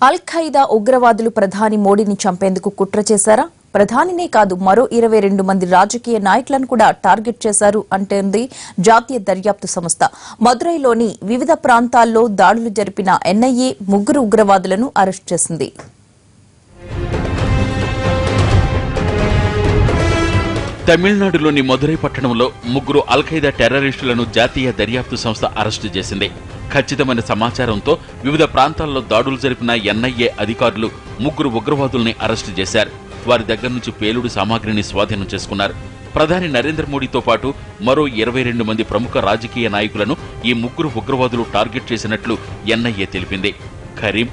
అల్ Qaeda ఉగ్రవాదులు ప్రధాని మోడీని చంపేందుకు కుట్ర చేశారా? ప్రధానినే కాదు మరో 22 మంది రాజకీయ నాయకులను కూడా టార్గెట్ చేశారు అంటోంది జాతీయ దర్యాప్తు సంస్థ. మదురైలోని వివిధ ప్రాంతాల్లో దాడులు జరిపిన ఎన్ఐఏ ముగ్గురు ఉగ్రవాదులను అరెస్టు చేసింది. తమిళనాడులోని మదురై పట్టణంలో ముగ్గురు అల్ ఖైదా టెర్రరిస్టులను జాతీయ దర్యాప్తు సంస్థ అరెస్టు చేసింది. ఖచ్చితమైన సమాచారంతో వివిధ ప్రాంతాల్లో దాడులు జరిపిన ఎన్ఐఏ అధికారులు ముగ్గురు ఉగ్రవాదుల్ని అరెస్టు చేశారు. వారి దగ్గర నుంచి పేలుడు సామాగ్రిని స్వాధీనం చేసుకున్నారు. ప్రధాని నరేంద్ర మోడీతో పాటు మరో 22 మంది ప్రముఖ రాజకీయ నాయకులను ఈ ముగ్గురు ఉగ్రవాదులు టార్గెట్ చేసినట్లు ఎన్ఐఏ తెలిపింది. కరీం,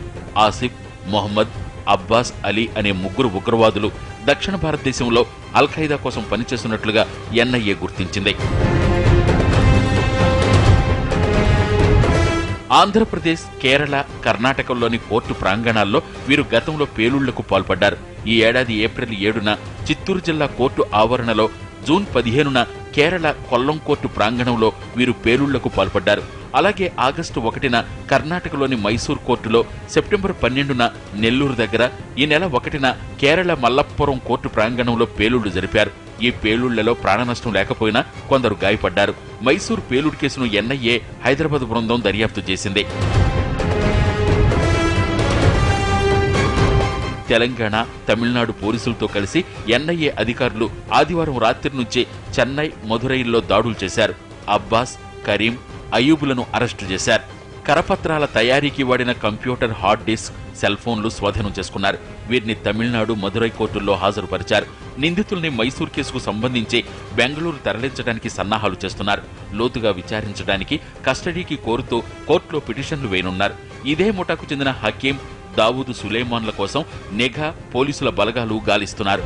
ఆసిఫ్, మొహమ్మద్, అబ్బాస్ అలీ అనే ముగ్గురు ఉగ్రవాదులు దక్షిణ భారతదేశంలో అల్ ఖైదా కోసం పనిచేస్తున్నట్లుగా ఎన్ఐఏ గుర్తించింది. ఆంధ్రప్రదేశ్, కేరళ, కర్ణాటకలోని కోర్టు ప్రాంగణాల్లో వీరు గతంలో పేలుళ్లకు పాల్పడ్డారు. ఈ ఏడాది ఏప్రిల్ 7న చిత్తూరు జిల్లా కోర్టు ఆవరణలో, జూన్ 15న కేరళ కొల్లం కోర్టు ప్రాంగణంలో వీరు పేలుళ్లకు పాల్పడ్డారు. అలాగే ఆగస్టు 1న కర్ణాటకలోని మైసూర్ కోర్టులో, సెప్టెంబర్ 12న నెల్లూరు దగ్గర, ఈ నెల 1న కేరళ మల్లప్పురం కోర్టు ప్రాంగణంలో పేలుళ్లు జరిపారు. ఈ పేలుళ్లలో ప్రాణనష్టం లేకపోయినా కొందరు గాయపడ్డారు. మైసూర్ పేలుడు కేసును ఎన్ఐఏ హైదరాబాద్ బృందం దర్యాప్తు చేసింది. తెలంగాణ, తమిళనాడు పోలీసులతో కలిసి ఎన్ఐఏ అధికారులు ఆదివారం రాత్రి నుంచే చెన్నై, మదురైల్లో దాడులు చేశారు. అబ్బాస్, కరీం, అయూబులను అరెస్టు చేశారు. కరపత్రాల తయారీకి వాడిన కంప్యూటర్, హార్డ్ డిస్క్, సెల్ ఫోన్లు స్వాధీనం చేసుకున్నారు. వీరిని తమిళనాడు, మదురై కోర్టుల్లో హాజరుపరిచారు. నిందితుల్ని మైసూర్ కేసుకు సంబంధించి బెంగళూరు తరలించడానికి సన్నాహాలు చేస్తున్నారు. లోతుగా విచారించడానికి కస్టడీకి కోరుతూ కోర్టులో పిటిషన్లు వేయనున్నారు. ఇదే ముఠాకు చెందిన హకీం, దావూద్ సులేమాన్ల కోసం నిఘా, పోలీసుల బలగాలు గాలిస్తున్నారు.